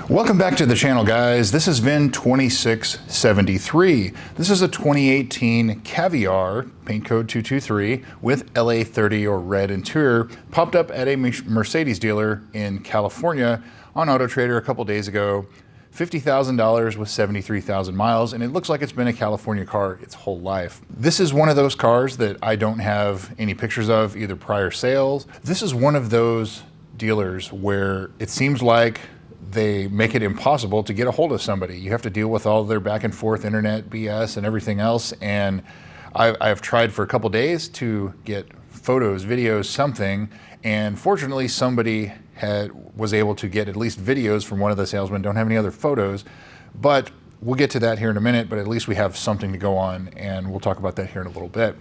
Welcome back to the channel, guys. This is VIN2673. This is a 2018 Caviar, paint code 223, with LA30 or red interior, popped up at a Mercedes dealer in California on Auto Trader a couple days ago. $50,000 with 73,000 miles, and it looks like it's been a California car its whole life. This is one of those cars that I don't have any pictures of, either prior sales. This is one of those dealers where it seems like they make it impossible to get a hold of somebody. You have to deal with all their back and forth internet BS and everything else. And I've tried for a couple days to get photos, videos, something. And fortunately, somebody was able to get at least videos from one of the salesmen. Don't have any other photos, but we'll get to that here in a minute, but at least we have something to go on, and we'll talk about that here in a little bit.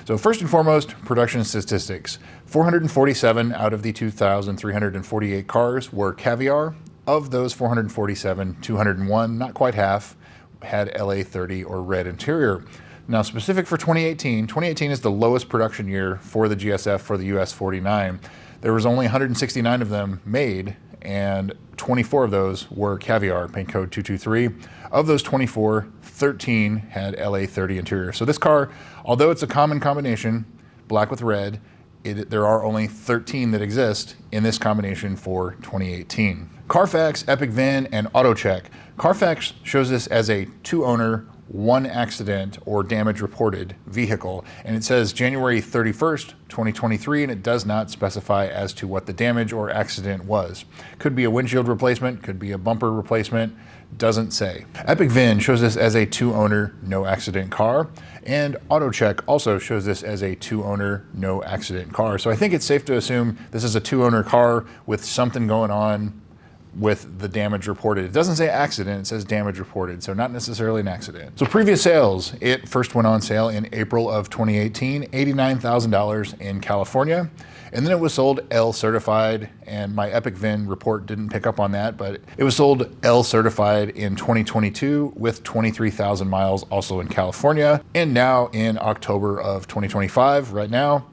So first and foremost, production statistics. 447 out of the 2,348 cars were Caviar. Of those 447, 201, not quite half, had LA30 or red interior. Now, specific for 2018, 2018 is the lowest production year for the GSF for the US 49. There was only 169 of them made, and 24 of those were Caviar, paint code 223. Of those 24, 13 had LA30 interior. So this car, although it's a common combination, black with red, there are only 13 that exist in this combination for 2018. Carfax, Epic VIN, and AutoCheck. Carfax shows this as a 2-owner, 1 accident or damage reported vehicle, and it says January 31st, 2023, and it does not specify as to what the damage or accident was. Could be a windshield replacement, could be a bumper replacement, doesn't say. Epic VIN shows this as a 2-owner, no accident car, and AutoCheck also shows this as a 2-owner, no accident car. So I think it's safe to assume this is a 2-owner car with something going on with the damage reported. It doesn't say accident, it says damage reported, so not necessarily an accident. So previous sales, it first went on sale in April of 2018, $89,000 in California, and then it was sold L certified, and my Epic VIN report didn't pick up on that, but it was sold L certified in 2022 with 23,000 miles also in California, and now in October of 2025, right now,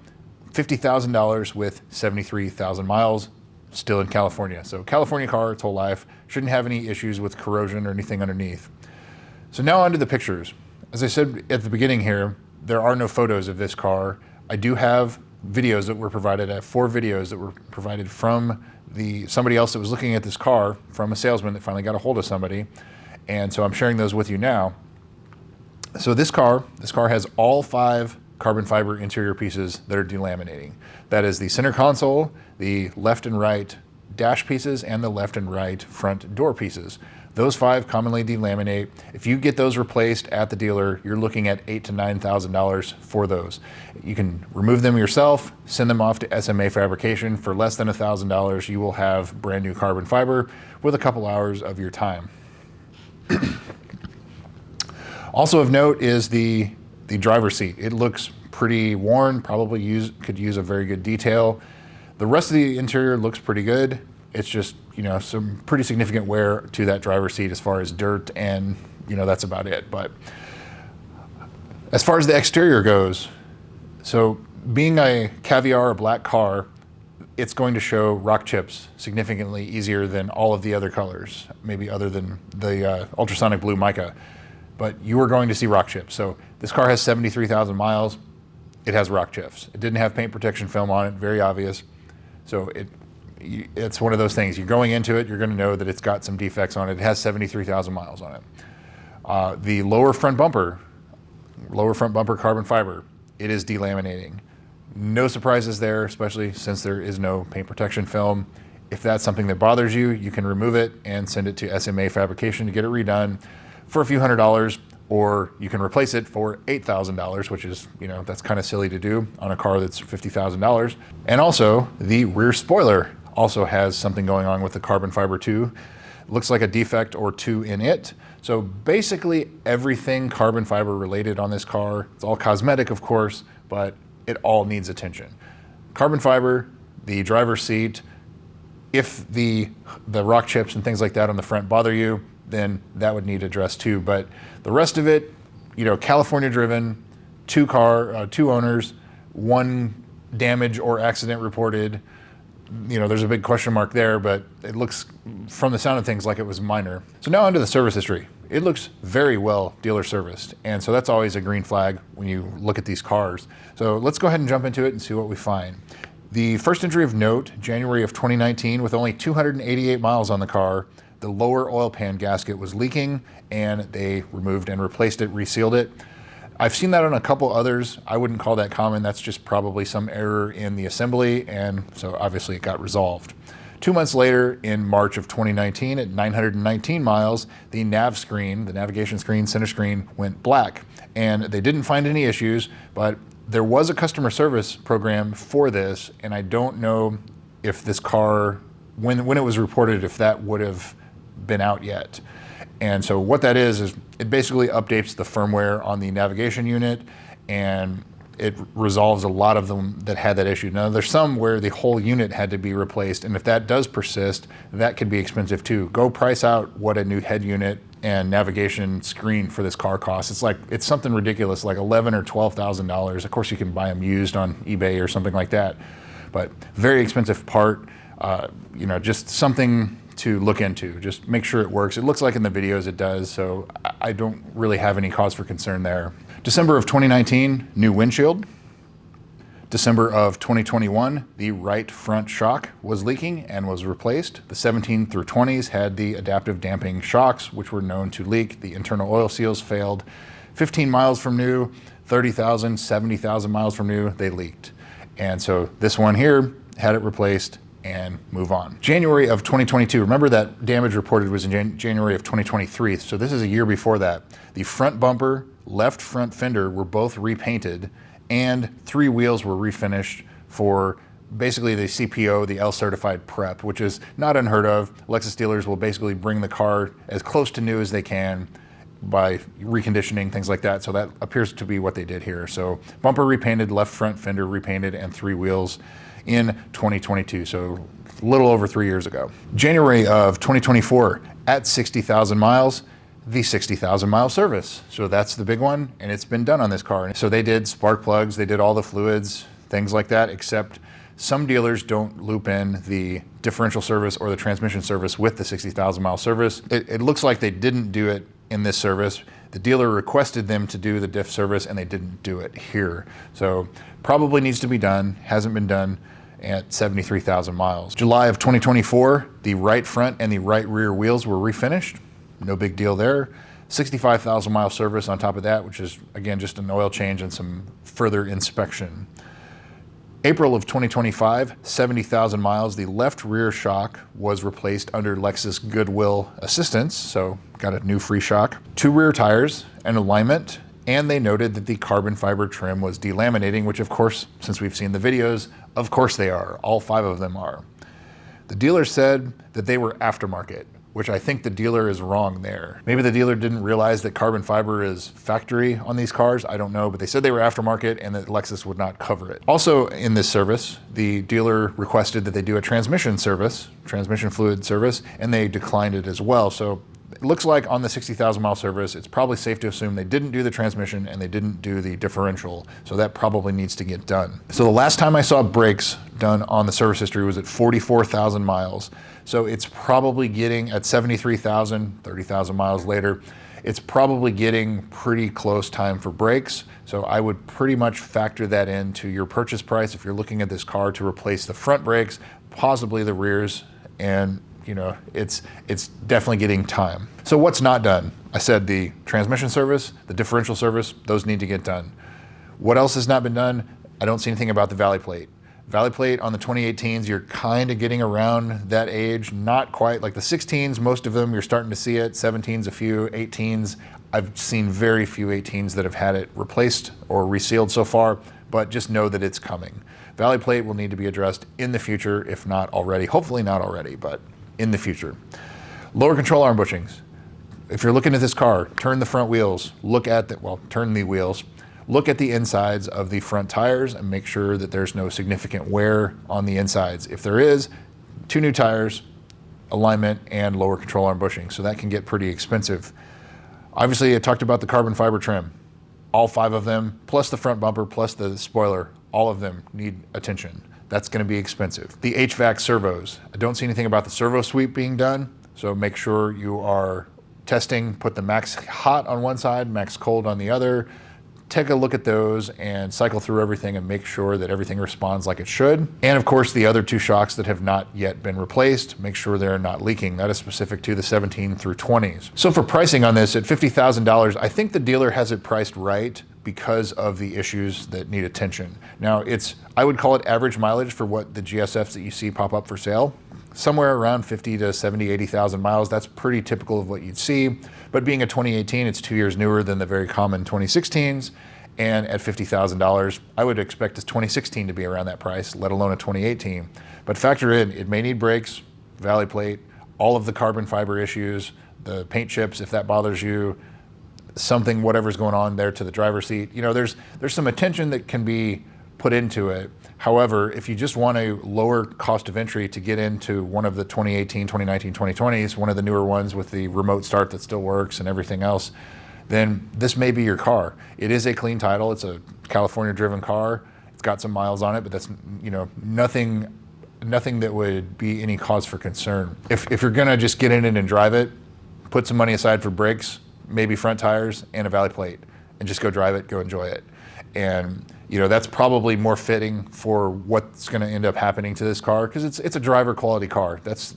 $50,000 with 73,000 miles, still in California. So California car its whole life, shouldn't have any issues with corrosion or anything underneath. So now onto the pictures. As I said at the beginning here, there are no photos of this car. I do have videos that were provided. I have 4 videos that were provided from somebody else that was looking at this car, from a salesman that finally got a hold of somebody. And so I'm sharing those with you now. So this car has all 5 carbon fiber interior pieces that are delaminating. That is the center console, the left and right dash pieces, and the left and right front door pieces. Those 5 commonly delaminate. If you get those replaced at the dealer, you're looking at $8,000 to $9,000 for those. You can remove them yourself, send them off to SMA Fabrication. For less than $1,000, you will have brand new carbon fiber with a couple hours of your time. Also of note is the driver's seat. It looks pretty worn, probably could use a very good detail. The rest of the interior looks pretty good. It's just, some pretty significant wear to that driver's seat as far as dirt, and that's about it. But as far as the exterior goes, so being a Caviar, a black car, it's going to show rock chips significantly easier than all of the other colors, maybe other than the ultrasonic blue mica. But you are going to see rock chips. So this car has 73,000 miles. It has rock chips. It didn't have paint protection film on it, very obvious. So it's one of those things. You're going into it, you're going to know that it's got some defects on it. It has 73,000 miles on it. The lower front bumper carbon fiber, it is delaminating. No surprises there, especially since there is no paint protection film. If that's something that bothers you, you can remove it and send it to SMA Fabrication to get it redone for a few $100s, or you can replace it for $8,000, which is, that's kind of silly to do on a car that's $50,000. And also, the rear spoiler also has something going on with the carbon fiber too. Looks like a defect or 2 in it. So basically everything carbon fiber related on this car, it's all cosmetic of course, but it all needs attention. Carbon fiber, the driver's seat, if the rock chips and things like that on the front bother you, then that would need addressed too. But the rest of it, California driven, 2 owners, 1 damage or accident reported, there's a big question mark there, but it looks from the sound of things like it was minor. So now onto the service history. It looks very well dealer serviced. And so that's always a green flag when you look at these cars. So let's go ahead and jump into it and see what we find. The first injury of note, January of 2019, with only 288 miles on the car, the lower oil pan gasket was leaking and they removed and replaced it, resealed it. I've seen that on a couple others. I wouldn't call that common. That's just probably some error in the assembly, and so obviously it got resolved. 2 months later, in March of 2019, at 919 miles, the nav screen, the navigation screen, center screen, went black. And they didn't find any issues, but there was a customer service program for this, and I don't know if this car, when it was reported, if that would have been out yet. And so what that is it basically updates the firmware on the navigation unit, and it resolves a lot of them that had that issue. Now there's some where the whole unit had to be replaced, and if that does persist, that could be expensive too. Go price out what a new head unit and navigation screen for this car costs. It's something ridiculous, like $11,000 or $12,000. Of course you can buy them used on eBay or something like that, but very expensive part. Just something to look into. Just make sure it works. It looks like in the videos it does, so I don't really have any cause for concern there. December of 2019, new windshield. December of 2021, the right front shock was leaking and was replaced. The 17 through 20s had the adaptive damping shocks, which were known to leak. The internal oil seals failed. 15 miles from new, 30,000, 70,000 miles from new, they leaked. And so this one here had it replaced and move on. January of 2022, remember that damage reported was in January of 2023, so this is a year before that. The front bumper, left front fender were both repainted, and 3 wheels were refinished for basically the CPO, the L certified prep, which is not unheard of. Lexus dealers will basically bring the car as close to new as they can by reconditioning, things like that. So that appears to be what they did here. So bumper repainted, left front fender repainted, and 3 wheels in 2022, so a little over 3 years ago. January of 2024, at 60,000 miles, the 60,000 mile service. So that's the big one, and it's been done on this car. So they did spark plugs, they did all the fluids, things like that, except some dealers don't loop in the differential service or the transmission service with the 60,000 mile service. It looks like they didn't do it in this service. The dealer requested them to do the diff service and they didn't do it here. So probably needs to be done, hasn't been done at 73,000 miles. July of 2024, the right front and the right rear wheels were refinished. No big deal there. 65,000 mile service on top of that, which is again just an oil change and some further inspection. April of 2025, 70,000 miles, the left rear shock was replaced under Lexus Goodwill Assistance, so got a new free shock. 2 rear tires, an alignment, and they noted that the carbon fiber trim was delaminating, which of course, since we've seen the videos, of course they are. All 5 of them are. The dealer said that they were aftermarket, which I think the dealer is wrong there. Maybe the dealer didn't realize that carbon fiber is factory on these cars, I don't know, but they said they were aftermarket and that Lexus would not cover it. Also in this service, the dealer requested that they do a transmission service, transmission fluid service, and they declined it as well. So it looks like on the 60,000 mile service, it's probably safe to assume they didn't do the transmission and they didn't do the differential, so that probably needs to get done. So the last time I saw brakes done on the service history was at 44,000 miles. So it's probably getting at 73,000, 30,000 miles later, it's probably getting pretty close time for brakes. So I would pretty much factor that into your purchase price if you're looking at this car to replace the front brakes, possibly the rears, and it's definitely getting time. So what's not done? I said the transmission service, the differential service, those need to get done. What else has not been done? I don't see anything about the valley plate. Valley plate on the 2018s, you're kind of getting around that age, not quite. Like the 16s, most of them, you're starting to see it. 17s, a few. 18s, I've seen very few 18s that have had it replaced or resealed so far, but just know that it's coming. Valley plate will need to be addressed in the future, if not already. Hopefully not already, but in the future. Lower control arm bushings. If you're looking at this car, turn the front wheels, turn the wheels, look at the insides of the front tires and make sure that there's no significant wear on the insides. If there is, 2 new tires, alignment, and lower control arm bushing. So that can get pretty expensive. Obviously, I talked about the carbon fiber trim. All 5 of them, plus the front bumper, plus the spoiler, all of them need attention. that's going to be expensive. The HVAC servos, I don't see anything about the servo sweep being done, so make sure you are testing, put the max hot on one side, max cold on the other. Take a look at those and cycle through everything and make sure that everything responds like it should. And of course, the other 2 shocks that have not yet been replaced, make sure they're not leaking. That is specific to the 17 through 20s. So for pricing on this at $50,000, I think the dealer has it priced right because of the issues that need attention. Now I would call it average mileage for what the GSFs that you see pop up for sale. Somewhere around 50 to 70, 80,000 miles. That's pretty typical of what you'd see. But being a 2018, it's 2 years newer than the very common 2016s. And at $50,000, I would expect this 2016 to be around that price, let alone a 2018. But factor in, it may need brakes, valley plate, all of the carbon fiber issues, the paint chips, if that bothers you, something, whatever's going on there to the driver's seat. You know, there's some attention that can be put into it. However, if you just want a lower cost of entry to get into one of the 2018, 2019, 2020s, one of the newer ones with the remote start that still works and everything else, then this may be your car. It is a clean title. It's a California driven car. It's got some miles on it, but that's, you know, nothing that would be any cause for concern. If you're gonna just get in it and drive it, put some money aside for brakes, maybe front tires and a valley plate, and just go drive it, go enjoy it. And you know, that's probably more fitting for what's going to end up happening to this car, because it's a driver quality car. That's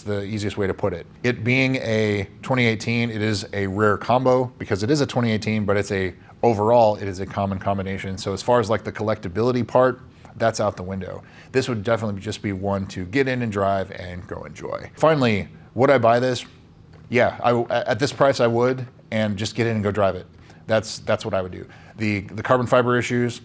the easiest way to put it. It being a 2018, it is a rare combo because it is a 2018, but overall it is a common combination. So as far as like the collectability part, that's out the window. This would definitely just be one to get in and drive and go enjoy. Finally, would I buy this? Yeah, at this price I would, and just get in and go drive it. That's what I would do. The carbon fiber issues,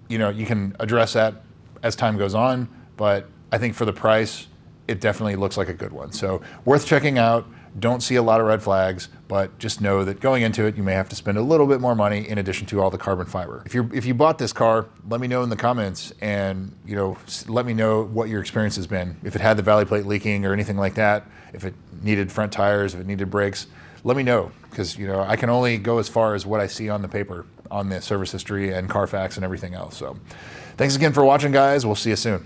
you know, you can address that as time goes on, but I think for the price, it definitely looks like a good one. So worth checking out. Don't see a lot of red flags, but just know that going into it, you may have to spend a little bit more money in addition to all the carbon fiber. If you bought this car, let me know in the comments, and you know, let me know what your experience has been. If it had the valley plate leaking or anything like that, if it needed front tires, if it needed brakes, let me know, because you know, I can only go as far as what I see on the paper, on the service history and Carfax and everything else. So thanks again for watching, guys. We'll see you soon.